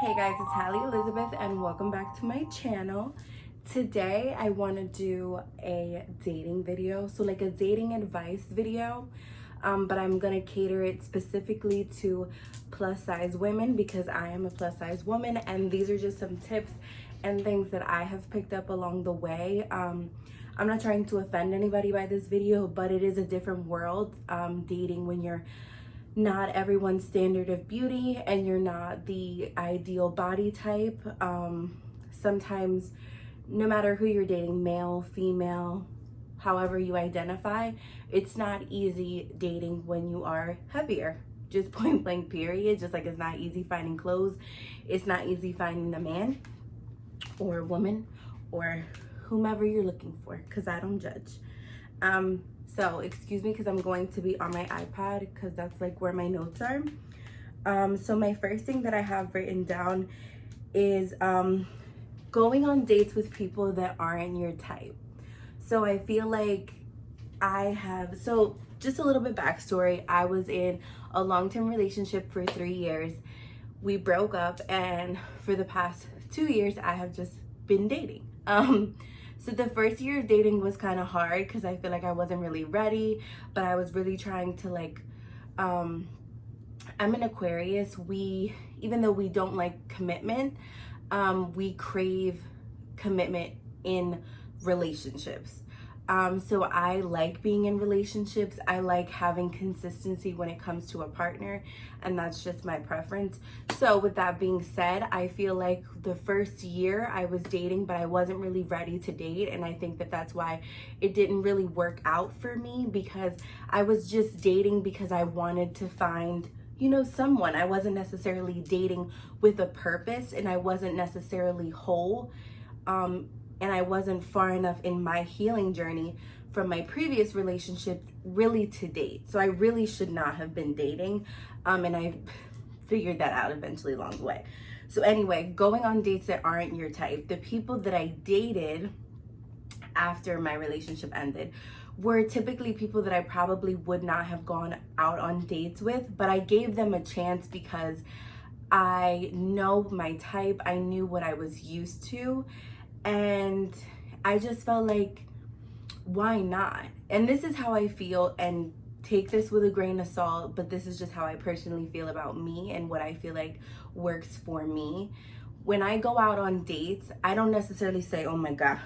Hey guys, it's Hallie Elizabeth and welcome back to my channel. Today I want to do a dating video, so like a dating advice video, but I'm going to cater it specifically to plus size women because I am a plus size woman, and these are just some tips and things that I have picked up along the way. I'm not trying to offend anybody by this video, but it is a different world, dating when you're not everyone's standard of beauty and you're not the ideal body type. Sometimes no matter who you're dating, male, female, however you identify, it's not easy dating when you are heavier. Just point blank period. Just like it's not easy finding clothes, it's not easy finding a man or a woman or whomever you're looking for, because I don't judge. So excuse me because I'm going to be on my iPad because that's like where my notes are. So my first thing that I have written down is going on dates with people that aren't your type. So I feel like so just a little bit backstory. I was in a long-term relationship for 3 years. We broke up, and for the past 2 years I have just been dating. So the first year of dating was kind of hard because I feel like I wasn't really ready, but I was really trying to I'm an Aquarius. Even though we don't like commitment, we crave commitment in relationships. So I like being in relationships. I like having consistency when it comes to a partner, and that's just my preference. So with that being said, I feel like the first year I was dating, but I wasn't really ready to date. And I think that that's why it didn't really work out for me, because I was just dating because I wanted to find, someone. I wasn't necessarily dating with a purpose, and I wasn't necessarily whole. And I wasn't far enough in my healing journey from my previous relationship really to date. So I really should not have been dating. And I figured that out eventually along the way. So anyway, going on dates that aren't your type. The people that I dated after my relationship ended were typically people that I probably would not have gone out on dates with, but I gave them a chance because I know my type. I knew what I was used to. And I just felt like, why not? And this is how I feel, and take this with a grain of salt, but this is just how I personally feel about me and what I feel like works for me. When I go out on dates, I don't necessarily say, oh my God,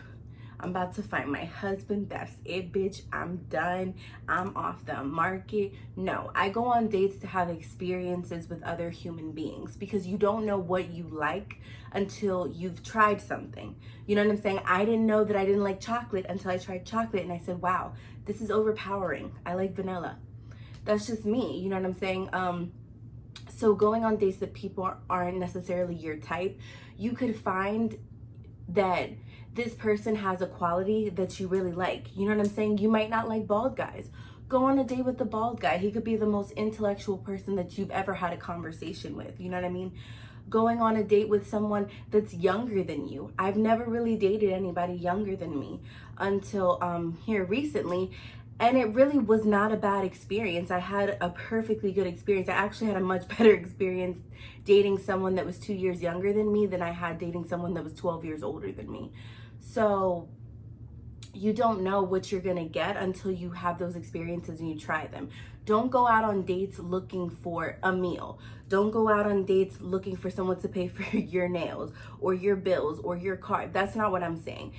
I'm about to find my husband. That's it, bitch. I'm done. I'm off the market. No, I go on dates to have experiences with other human beings, because you don't know what you like until you've tried something. You know what I'm saying? I didn't know that I didn't like chocolate until I tried chocolate, and I said, wow, this is overpowering. I like vanilla. That's just me. You know what I'm saying? So going on dates that people aren't necessarily your type, you could find that this person has a quality that you really like. You know what I'm saying? You might not like bald guys. Go on a date with the bald guy. He could be the most intellectual person that you've ever had a conversation with. You know what I mean? Going on a date with someone that's younger than you. I've never really dated anybody younger than me until here recently. And it really was not a bad experience. I had a perfectly good experience. I actually had a much better experience dating someone that was 2 years younger than me than I had dating someone that was 12 years older than me. So you don't know what you're gonna get until you have those experiences and you try them. Don't go out on dates looking for a meal. Don't go out on dates looking for someone to pay for your nails or your bills or your car. That's not what I'm saying.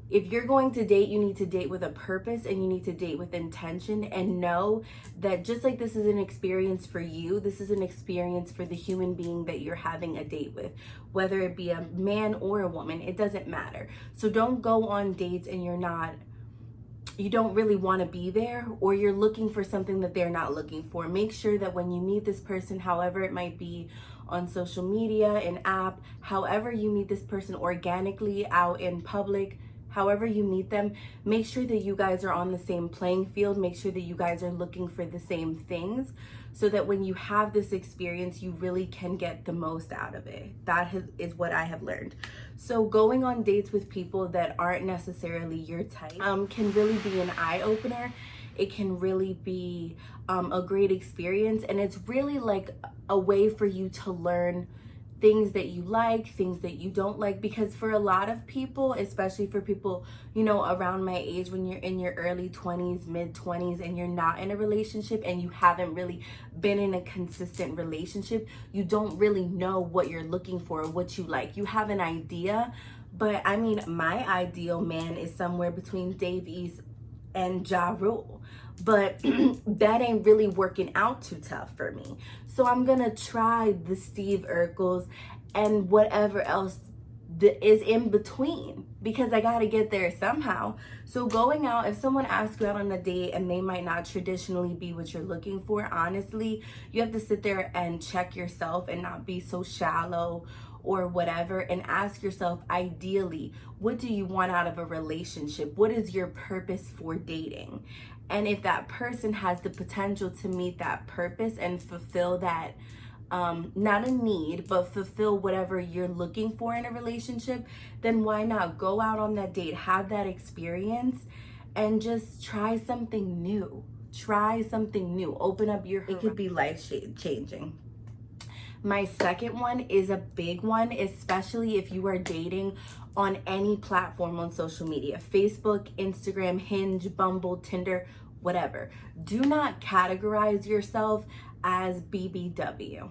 If you're going to date, you need to date with a purpose, and you need to date with intention, and know that just like this is an experience for you, this is an experience for the human being that you're having a date with, whether it be a man or a woman, it doesn't matter. So don't go on dates and you don't really want to be there, or you're looking for something that they're not looking for. Make sure that when you meet this person, however it might be, on social media, an app, however you meet this person organically out in public, however you meet them, make sure that you guys are on the same playing field. Make sure that you guys are looking for the same things, so that when you have this experience, you really can get the most out of it. Is what I have learned. So going on dates with people that aren't necessarily your type can really be an eye-opener. It can really be a great experience, and it's really like a way for you to learn things that you like, things that you don't like, because for a lot of people, especially for people, you know, around my age, when you're in your early 20s, mid 20s, and you're not in a relationship and you haven't really been in a consistent relationship, you don't really know what you're looking for, what you like. You have an idea, but I mean, my ideal man is somewhere between Dave East and Ja Rule, but that ain't really working out too tough for me. So I'm gonna try the Steve Urkels and whatever else is in between, because I gotta get there somehow. So going out, if someone asks you out on a date and they might not traditionally be what you're looking for, honestly, you have to sit there and check yourself and not be so shallow or whatever, and ask yourself, ideally, what do you want out of a relationship? What is your purpose for dating? And if that person has the potential to meet that purpose and fulfill that, not a need, but fulfill whatever you're looking for in a relationship, then why not go out on that date, have that experience, and just try something new. Try something new. Open up your horizon. It could be life changing. My second one is a big one, especially if you are dating on any platform on social media: Facebook, Instagram, Hinge, Bumble, Tinder, whatever. Do not categorize yourself as BBW.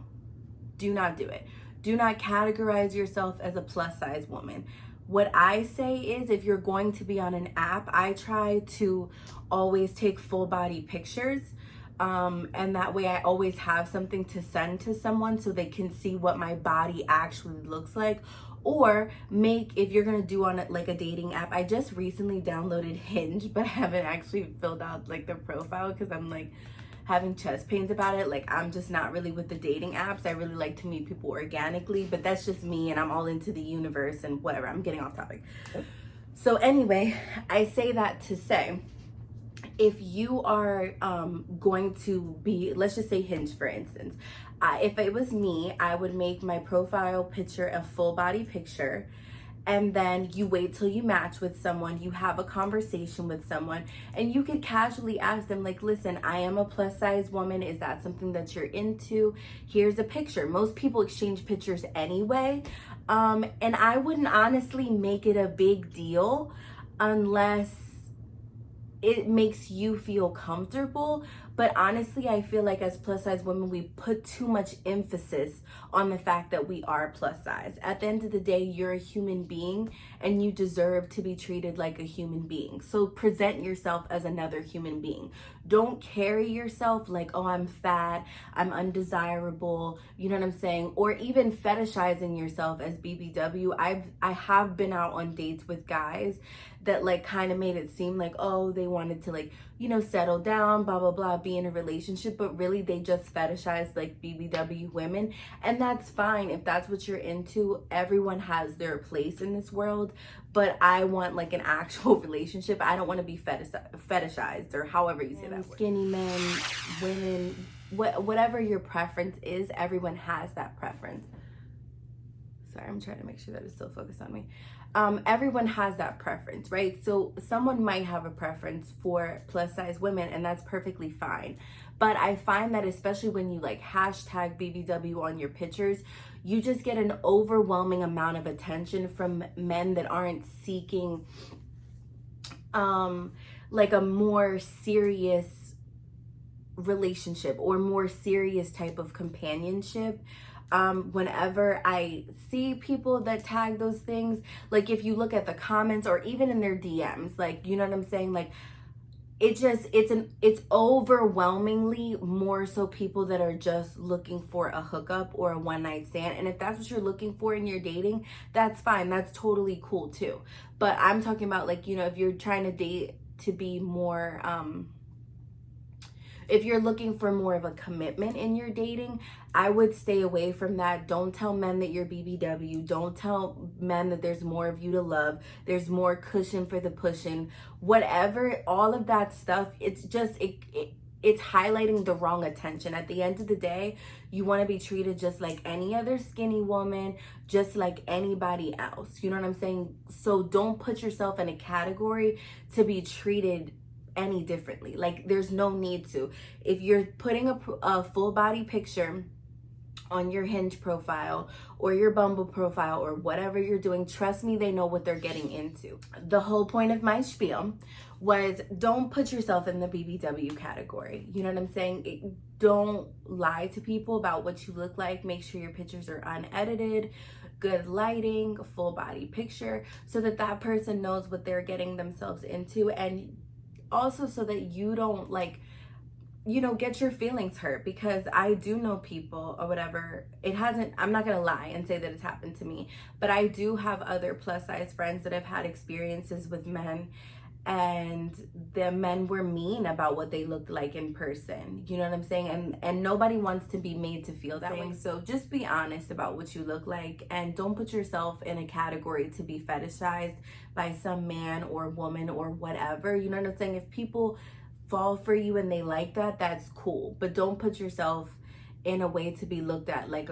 Do not do it. Do not categorize yourself as a plus size woman. What I say is, if you're going to be on an app, I try to always take full body pictures. And that way I always have something to send to someone so they can see what my body actually looks like. Or if you're gonna do on like a dating app, I just recently downloaded Hinge, but I haven't actually filled out like the profile because I'm like having chest pains about it. Like, I'm just not really with the dating apps. I really like to meet people organically, but that's just me, and I'm all into the universe and whatever. I'm getting off topic. So anyway, I say that to say, if you are going to be, let's just say Hinge for instance, if it was me, I would make my profile picture a full body picture, and then you wait till you match with someone, you have a conversation with someone, and you could casually ask them, like, listen, I am a plus size woman, is that something that you're into? Here's a picture. Most people exchange pictures anyway, and I wouldn't honestly make it a big deal unless it makes you feel comfortable. But honestly, I feel like as plus size women, we put too much emphasis on the fact that we are plus size. At the end of the day, you're a human being and you deserve to be treated like a human being. So present yourself as another human being. Don't carry yourself like, oh, I'm fat, I'm undesirable, you know what I'm saying? Or even fetishizing yourself as BBW. I have been out on dates with guys that like kind of made it seem like, oh, they wanted to like, you know, settle down, blah, blah, blah, be in a relationship, but really they just fetishize like BBW women. And that's fine if that's what you're into. Everyone has their place in this world, but I want like an actual relationship. I don't want to be fetishized, or however you say that word. Skinny men, women, whatever your preference is, everyone has that preference. Sorry, I'm trying to make sure that it's still focused on me. Everyone has that preference, right? So someone might have a preference for plus size women, and that's perfectly fine. But I find that especially when you like hashtag BBW on your pictures, you just get an overwhelming amount of attention from men that aren't seeking like a more serious relationship or more serious type of companionship. Whenever I see people that tag those things, like if you look at the comments or even in their DMs, like, you know what I'm saying? Like, it's overwhelmingly more so people that are just looking for a hookup or a one night stand. And if that's what you're looking for in your dating, that's fine. That's totally cool too. But I'm talking about like, you know, if you're trying to date to be more, if you're looking for more of a commitment in your dating, I would stay away from that. Don't tell men that you're BBW. Don't tell men that there's more of you to love. There's more cushion for the pushing. Whatever, all of that stuff, it's just, it's highlighting the wrong attention. At the end of the day, you want to be treated just like any other skinny woman, just like anybody else. You know what I'm saying? So don't put yourself in a category to be treated any differently. Like, there's no need to. If you're putting a full body picture on your Hinge profile or your Bumble profile or whatever you're doing, trust me, they know what they're getting into. The whole point of my spiel was, don't put yourself in the BBW category. You know what I'm saying? Don't lie to people about what you look like. Make sure your pictures are unedited, good lighting, full body picture, so that that person knows what they're getting themselves into, and also so that you don't like, you know, get your feelings hurt. Because I do know people or whatever, it hasn't, I'm not gonna lie and say that it's happened to me, but I do have other plus size friends that have had experiences with men, and the men were mean about what they looked like in person. You know what I'm saying? And nobody wants to be made to feel that way. So just be honest about what you look like, and don't put yourself in a category to be fetishized by some man or woman or whatever. You know what I'm saying? If people fall for you and they like that, that's cool, but don't put yourself in a way to be looked at like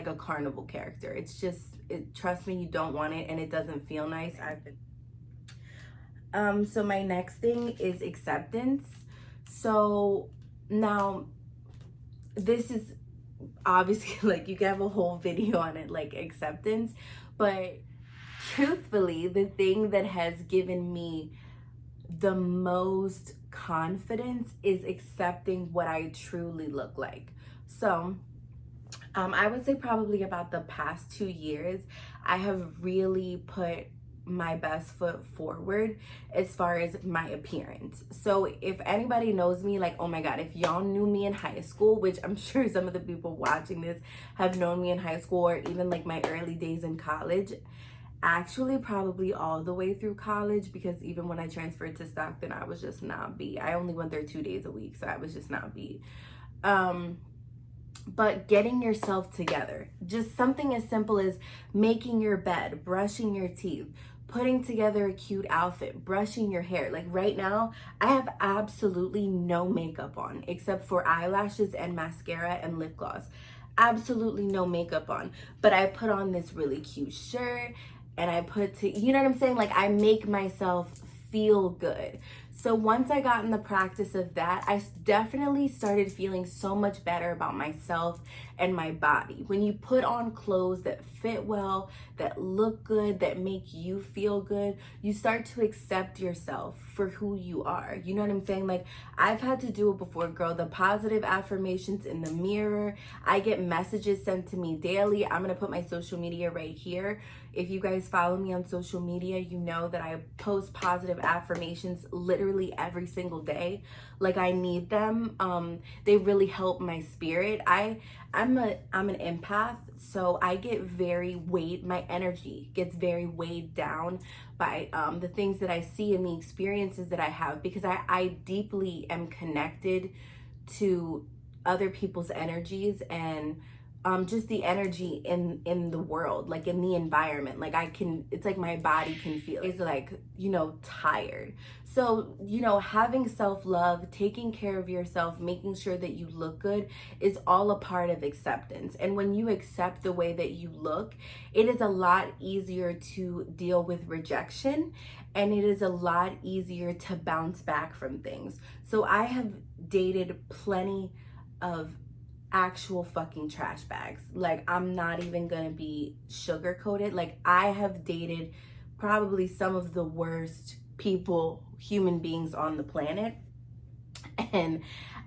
a carnival character. It's just, trust me, you don't want it, and it doesn't feel nice. So my next thing is acceptance. So now this is obviously like, you can have a whole video on it, like acceptance, but truthfully, the thing that has given me the most confidence is accepting what I truly look like. So I would say probably about the past 2 years, I have really put my best foot forward as far as my appearance. So if anybody knows me, like, oh my God, if y'all knew me in high school, which I'm sure some of the people watching this have known me in high school, or even like my early days in college, actually probably all the way through college, because even when I transferred to Stockton, I was just not B. I only went there 2 days a week, so I was just not B. But getting yourself together, just something as simple as making your bed, brushing your teeth, putting together a cute outfit, brushing your hair. Like right now, I have absolutely no makeup on except for eyelashes and mascara and lip gloss. Absolutely no makeup on, but I put on this really cute shirt, and I you know what I'm saying? Like, I make myself feel good. So once I got in the practice of that, I definitely started feeling so much better about myself and my body. When you put on clothes that fit well, that look good, that make you feel good, you start to accept yourself for who you are. You know what I'm saying? Like, I've had to do it before, girl. The positive affirmations in the mirror. I get messages sent to me daily. I'm gonna put my social media right here. If you guys follow me on social media, you know that I post positive affirmations literally every single day. Like, I need them. They really help my spirit. I'm an empath, so I get very my energy gets very weighed down by the things that I see and the experiences that I have, because I deeply am connected to other people's energies, and just the energy in the world, like in the environment. Like, it's like my body can feel it's like, you know, tired. So, you know, having self-love, taking care of yourself, making sure that you look good is all a part of acceptance. And when you accept the way that you look, it is a lot easier to deal with rejection, and it is a lot easier to bounce back from things. So I have dated plenty of actual fucking trash bags. Like, I'm not even gonna be sugarcoated. Like, I have dated probably some of the worst human beings on the planet. And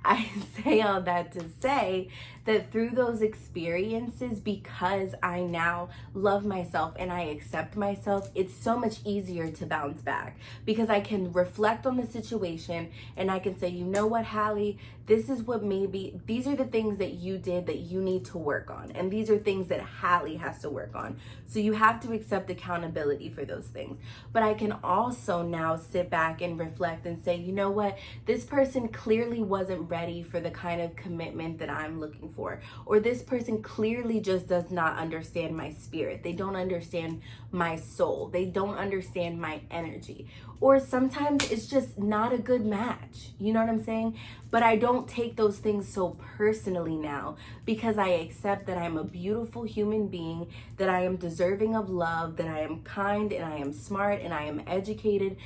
I say all that to say that through those experiences, because I now love myself and I accept myself, it's so much easier to bounce back, because I can reflect on the situation and I can say, you know what, Hallie, these are the things that you did that you need to work on. And these are things that Hallie has to work on. So you have to accept accountability for those things. But I can also now sit back and reflect and say, you know what, this person clearly wasn't ready for the kind of commitment that I'm looking for. Or this person clearly just does not understand my spirit. They don't understand my soul. They don't understand my energy. Or sometimes it's just not a good match. You know what I'm saying? But I don't take those things so personally now, because I accept that I'm a beautiful human being, that I am deserving of love, that I am kind and I am smart and I am educated,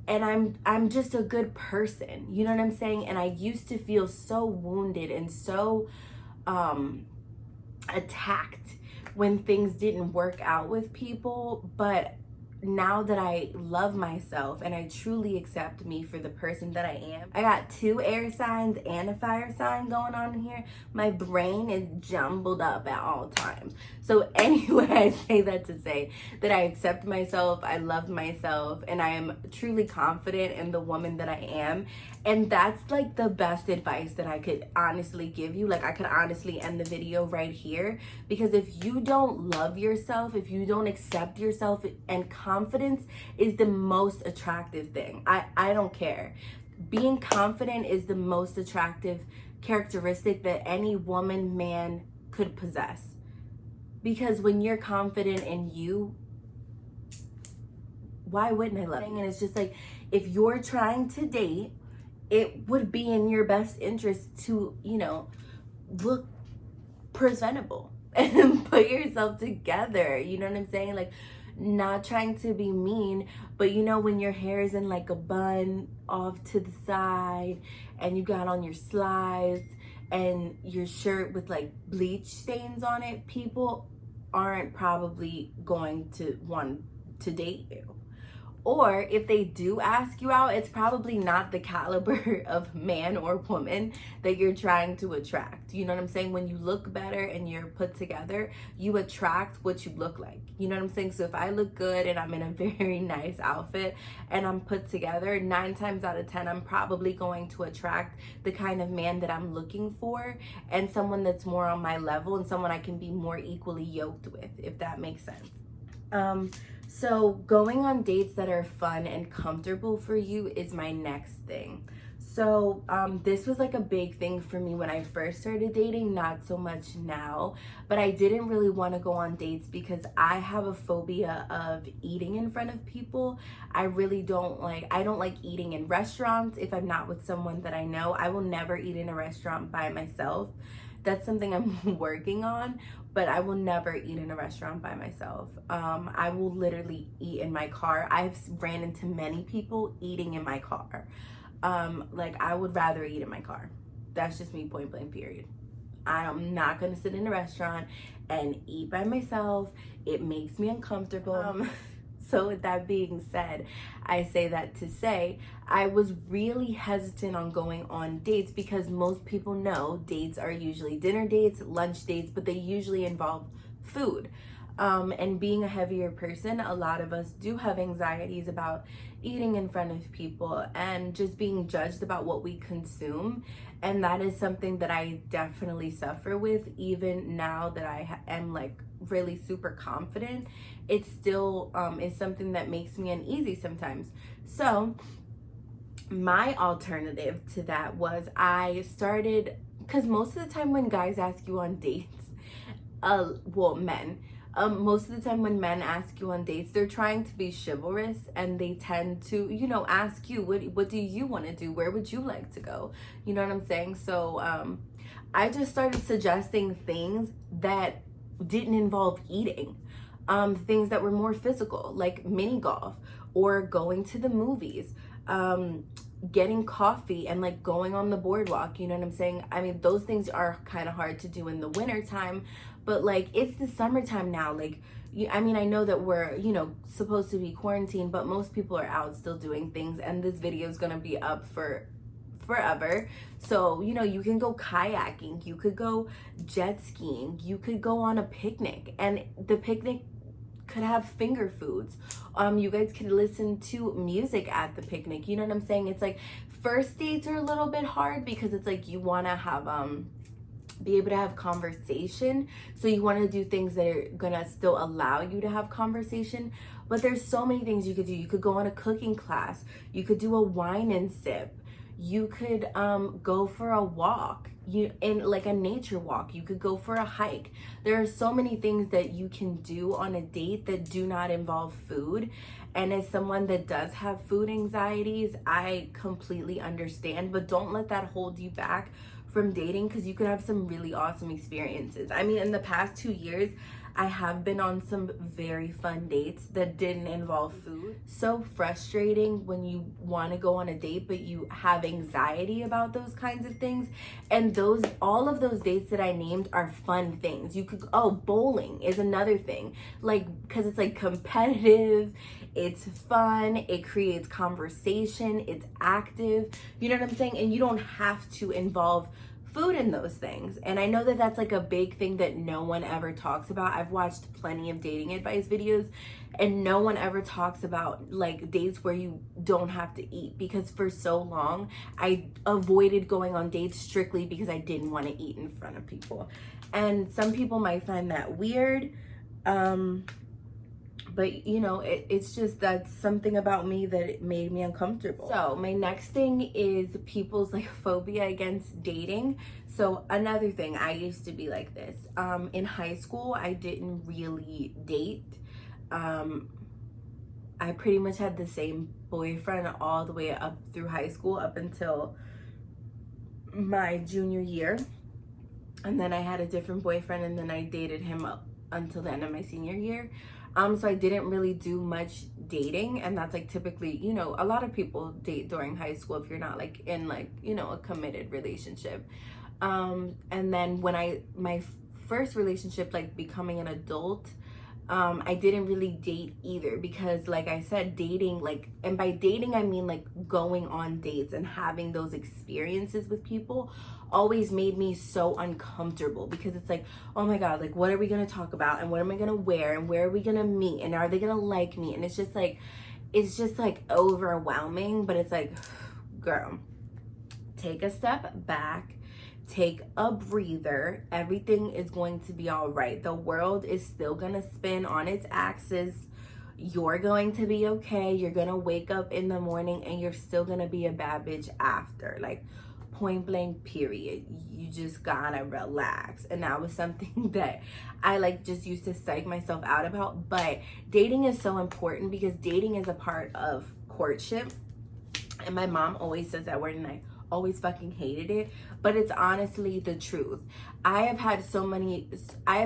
and I'm just a good person. You know what I'm saying? And I used to feel so wounded and so attacked when things didn't work out with people. But now that I love myself and I truly accept me for the person that I am, I got 2 air signs and a fire sign going on here. My brain is jumbled up at all times. So anyway, I say that to say that I accept myself, I love myself, and I am truly confident in the woman that I am. And that's like the best advice that I could honestly give you. Like, I could honestly end the video right here, because if you don't love yourself, if you don't accept yourself, and confidence is the most attractive thing. I don't care. Being confident is the most attractive characteristic that any woman, man could possess. Because when you're confident in you, why wouldn't I love you? And it's just like, if you're trying to date, it would be in your best interest to, you know, look presentable and put yourself together. You know what I'm saying? Like, not trying to be mean, but you know, when your hair is in like a bun off to the side and you got on your slides and your shirt with like bleach stains on it, people aren't probably going to want to date you. Or if they do ask you out, it's probably not the caliber of man or woman that you're trying to attract. You know what I'm saying? When you look better and you're put together, you attract what you look like. You know what I'm saying? So if I look good and I'm in a very nice outfit and I'm put together, 9 times out of 10, I'm probably going to attract the kind of man that I'm looking for, and someone that's more on my level and someone I can be more equally yoked with, if that makes sense. So going on dates that are fun and comfortable for you is my next thing. So this was like a big thing for me when I first started dating, not so much now, but I didn't really want to go on dates because I have a phobia of eating in front of people. I don't like eating in restaurants if I'm not with someone that I know. I will never eat in a restaurant by myself. That's something I'm working on, but I will never eat in a restaurant by myself. I will literally eat in my car. I've ran into many people eating in my car. Like, I would rather eat in my car. That's just me, point blank, period. I'm not gonna sit in a restaurant and eat by myself. It makes me uncomfortable. So with that being said, I say that to say I was really hesitant on going on dates because most people know dates are usually dinner dates, lunch dates, but they usually involve food. And being a heavier person, a lot of us do have anxieties about eating in front of people and just being judged about what we consume. And that is something that I definitely suffer with, even now that I am like really super confident. It still is something that makes me uneasy sometimes. So my alternative to that was I started, because most of the time when guys ask you on dates, men, most of the time when men ask you on dates, they're trying to be chivalrous, and they tend to, you know, ask you, what do you want to do? Where would you like to go? You know what I'm saying? So I just started suggesting things that didn't involve eating, things that were more physical, like mini golf or going to the movies, getting coffee and like going on the boardwalk. You know what I'm saying? I mean, those things are kind of hard to do in the winter time, but like, it's the summertime now. Like, I mean, I know that we're, you know, supposed to be quarantined, but most people are out still doing things, and this video is gonna be up for forever. So, you know, you can go kayaking, you could go jet skiing, you could go on a picnic, and the picnic could have finger foods. You guys could listen to music at the picnic. You know what I'm saying? It's like, first dates are a little bit hard because it's like you want to have be able to have conversation, so you want to do things that are gonna still allow you to have conversation. But there's so many things you could do. You could go on a cooking class, you could do a wine and sip, you could go for a walk, in like a nature walk, you could go for a hike. There are so many things that you can do on a date that do not involve food. And as someone that does have food anxieties, I completely understand, but don't let that hold you back from dating, because you could have some really awesome experiences. I mean, in the past 2 years, I have been on some very fun dates that didn't involve food. So frustrating when you want to go on a date but you have anxiety about those kinds of things. And all of those dates that I named are fun things. You could, oh, bowling is another thing, like, because it's like competitive, it's fun, it creates conversation, it's active, you know what I'm saying? And you don't have to involve food in those things. And I know that that's like a big thing that no one ever talks about. I've watched plenty of dating advice videos and no one ever talks about like dates where you don't have to eat, because for so long I avoided going on dates strictly because I didn't want to eat in front of people. And some people might find that weird, but you know, it's just, that's something about me that it made me uncomfortable. So my next thing is people's like phobia against dating. So another thing, I used to be like this. In high school, I didn't really date. I pretty much had the same boyfriend all the way up through high school, up until my junior year. And then I had a different boyfriend, and then I dated him up until the end of my senior year. So I didn't really do much dating, and that's like typically, you know, a lot of people date during high school if you're not like in like, you know, a committed relationship. And then when my first relationship, like becoming an adult, I didn't really date either, because like I said, dating, like, and by dating I mean like going on dates and having those experiences with people always made me so uncomfortable, because it's like, oh my god, like what are we gonna talk about, and what am I gonna wear, and where are we gonna meet, and are they gonna like me? And it's just like overwhelming. But it's like, girl, take a step back, take a breather. Everything is going to be all right. The world is still gonna spin on its axis. You're going to be okay. You're gonna wake up in the morning and you're still gonna be a bad bitch after. Like, point blank, period. You just gotta relax. And that was something that I like just used to psych myself out about. But dating is so important, because dating is a part of courtship. And my mom always says that word, and I always fucking hated it, but it's honestly the truth. I have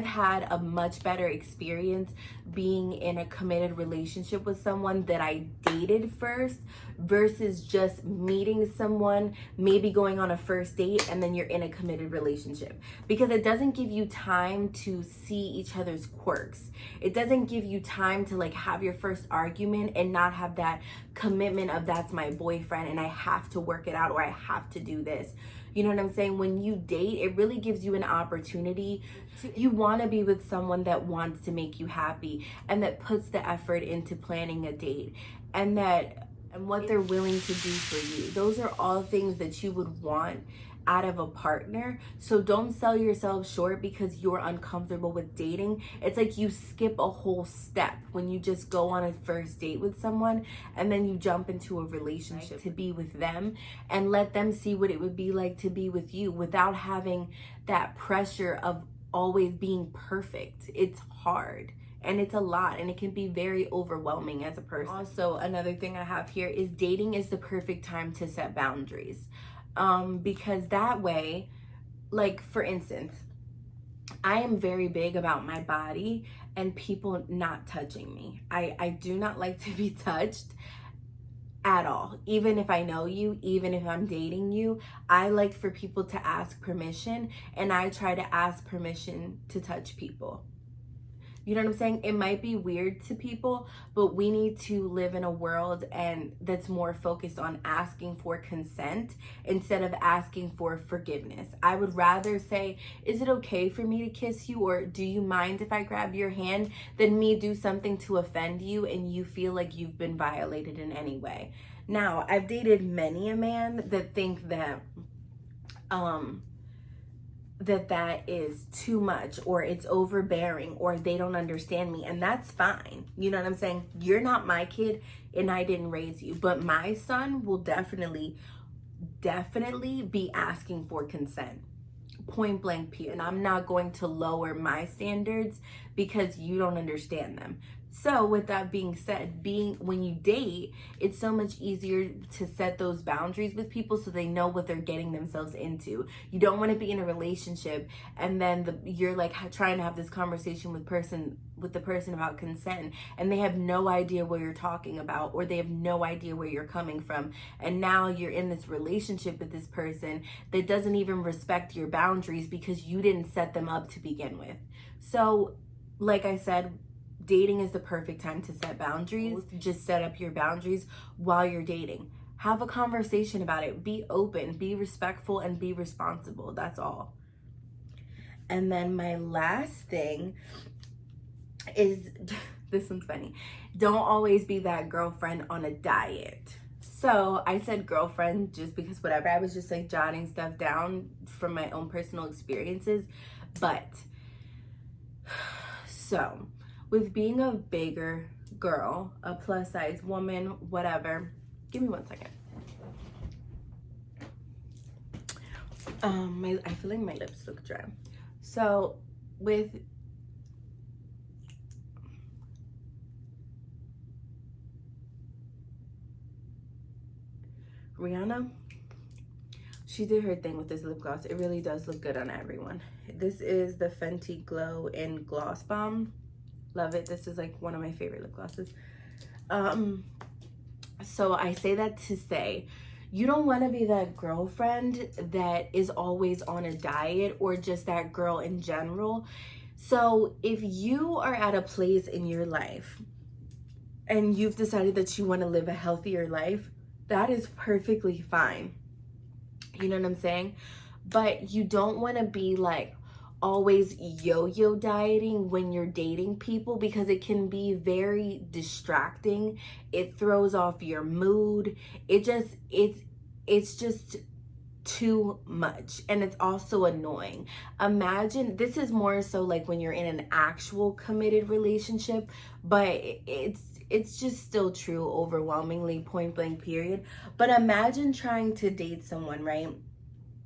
had a much better experience being in a committed relationship with someone that I dated first, versus just meeting someone, maybe going on a first date, and then you're in a committed relationship, because it doesn't give you time to see each other's quirks. It doesn't give you time to like have your first argument and not have that commitment of, that's my boyfriend and I have to work it out, or I have to do this. You know what I'm saying? When you date, it really gives you an opportunity you want to be with someone that wants to make you happy, and that puts the effort into planning a date, and what they're willing to do for you. Those are all things that you would want out of a partner. So don't sell yourself short because you're uncomfortable with dating. It's like you skip a whole step when you just go on a first date with someone and then you jump into a relationship to be with them, and let them see what it would be like to be with you without having that pressure of always being perfect. It's hard. And it's a lot, and it can be very overwhelming as a person. Also, another thing I have here is dating is the perfect time to set boundaries. Because that way, like for instance, I am very big about my body and people not touching me. I do not like to be touched at all. Even if I know you, even if I'm dating you, I like for people to ask permission, and I try to ask permission to touch people. You know what I'm saying? It might be weird to people, but we need to live in a world that's more focused on asking for consent instead of asking for forgiveness. I would rather say, is it okay for me to kiss you, or do you mind if I grab your hand, than me do something to offend you and you feel like you've been violated in any way. Now, I've dated many a man that think that that is too much, or it's overbearing, or they don't understand me, and that's fine. You know what I'm saying? You're not my kid and I didn't raise you, but my son will definitely be asking for consent, point blank period. And I'm not going to lower my standards because you don't understand them. So with that being said, when you date, it's so much easier to set those boundaries with people so they know what they're getting themselves into. You don't want to be in a relationship and then you're like trying to have this conversation with the person about consent, and they have no idea what you're talking about, or they have no idea where you're coming from. And now you're in this relationship with this person that doesn't even respect your boundaries because you didn't set them up to begin with. So, like I said, dating is the perfect time to set boundaries. Just set up your boundaries while you're dating. Have a conversation about it. Be open, be respectful, and be responsible. That's all. And then my last thing is, this one's funny. Don't always be that girlfriend on a diet. So I said girlfriend just because whatever, I was just like jotting stuff down from my own personal experiences. But so with being a bigger girl, a plus size woman, whatever, give me 1 second. I feel like my lips look dry. So with Rihanna, she did her thing with this lip gloss. It really does look good on everyone. This is the Fenty Glow in Gloss Bomb. Love it. This is like one of my favorite lip glosses. So I say that to say, you don't want to be that girlfriend that is always on a diet, or just that girl in general. So if you are at a place in your life and you've decided that you want to live a healthier life, that is perfectly fine. You know what I'm saying? But you don't want to be like always yo-yo dieting when you're dating people, because it can be very distracting. It throws off your mood. It's just too much, and it's also annoying. Imagine, this is more so like when you're in an actual committed relationship, but it's just still true overwhelmingly, point blank period. But imagine trying to date someone, right?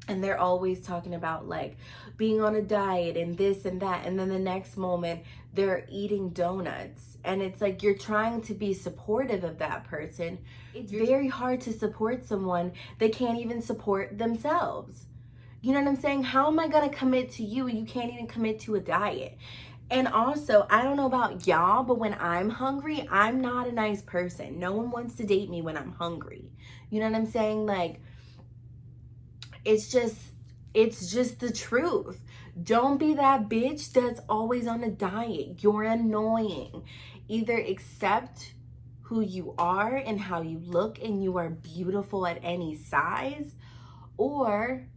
And they're always talking about like being on a diet and this and that, and then the next moment they're eating donuts. And it's like you're trying to be supportive of that person. It's very hard to support someone that can't even support themselves. You know what I'm saying? How am I gonna commit to you and you can't even commit to a diet? And also, I don't know about y'all, but when I'm hungry, I'm not a nice person. No one wants to date me when I'm hungry. You know what I'm saying? Like, it's just the truth. Don't be that bitch that's always on a diet. You're annoying. Either accept who you are and how you look, and you are beautiful at any size, or,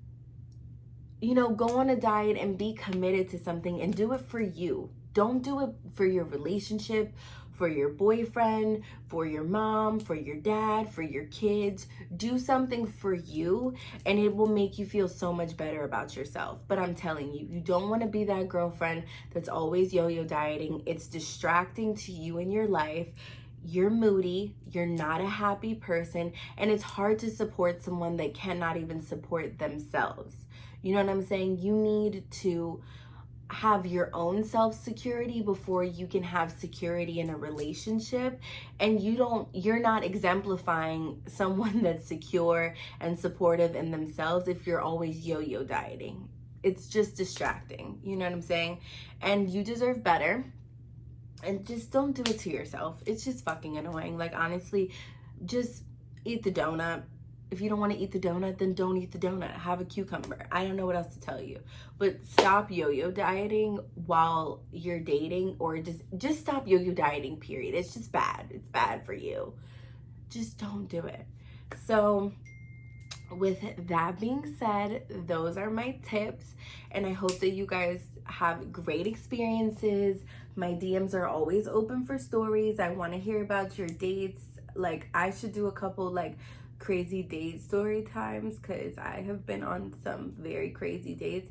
you know, go on a diet and be committed to something and do it for you. Don't do it for your relationship, for your boyfriend, for your mom, for your dad, for your kids. Do something for you, and it will make you feel so much better about yourself. But I'm telling you, you don't want to be that girlfriend that's always yo-yo dieting. It's distracting to you in your life. You're moody, you're not a happy person, and it's hard to support someone that cannot even support themselves. You know what I'm saying? You need to have your own self-security before you can have security in a relationship. And you're not exemplifying someone that's secure and supportive in themselves if you're always yo-yo dieting. It's just distracting. You know what I'm saying? And you deserve better. And just don't do it to yourself. It's just fucking annoying. Like, honestly, just eat the donut. If you don't want to eat the donut, then don't eat the donut. Have a cucumber. I don't know what else to tell you. But stop yo-yo dieting while you're dating, or just stop yo-yo dieting, period. It's just bad. It's bad for you. Just don't do it. So with that being said, those are my tips, and I hope that you guys have great experiences. My DMs are always open for stories. I want to hear about your dates. Like, I should do a couple like crazy date story times, because I have been on some very crazy dates.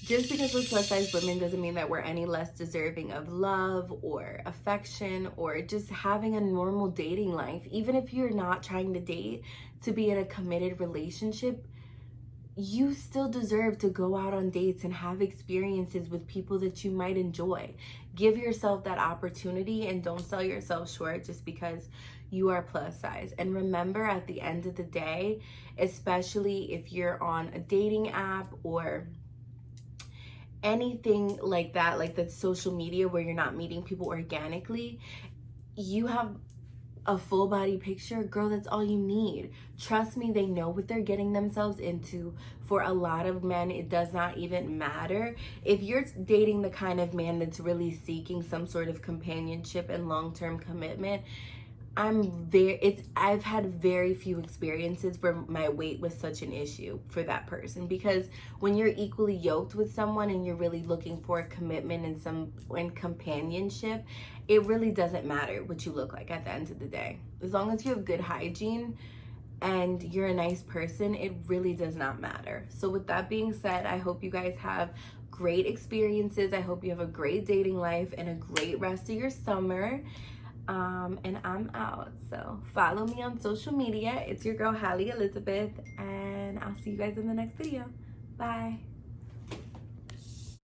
Just because we're plus size women doesn't mean that we're any less deserving of love or affection or just having a normal dating life. Even if you're not trying to date to be in a committed relationship, you still deserve to go out on dates and have experiences with people that you might enjoy. Give yourself that opportunity and don't sell yourself short just because you are plus size. And remember, at the end of the day, especially if you're on a dating app or anything like that, like the social media where you're not meeting people organically, you have a full body picture, girl, that's all you need. Trust me, they know what they're getting themselves into. For a lot of men, it does not even matter. If you're dating the kind of man that's really seeking some sort of companionship and long-term commitment, I've had very few experiences where my weight was such an issue for that person, because when you're equally yoked with someone and you're really looking for a commitment and companionship, it really doesn't matter what you look like at the end of the day. As long as you have good hygiene and you're a nice person, it really does not matter. So with that being said, I hope you guys have great experiences. I hope you have a great dating life and a great rest of your summer. And I'm out. So follow me on social media. It's your girl, Hallie Elizabeth, and I'll see you guys in the next video. Bye.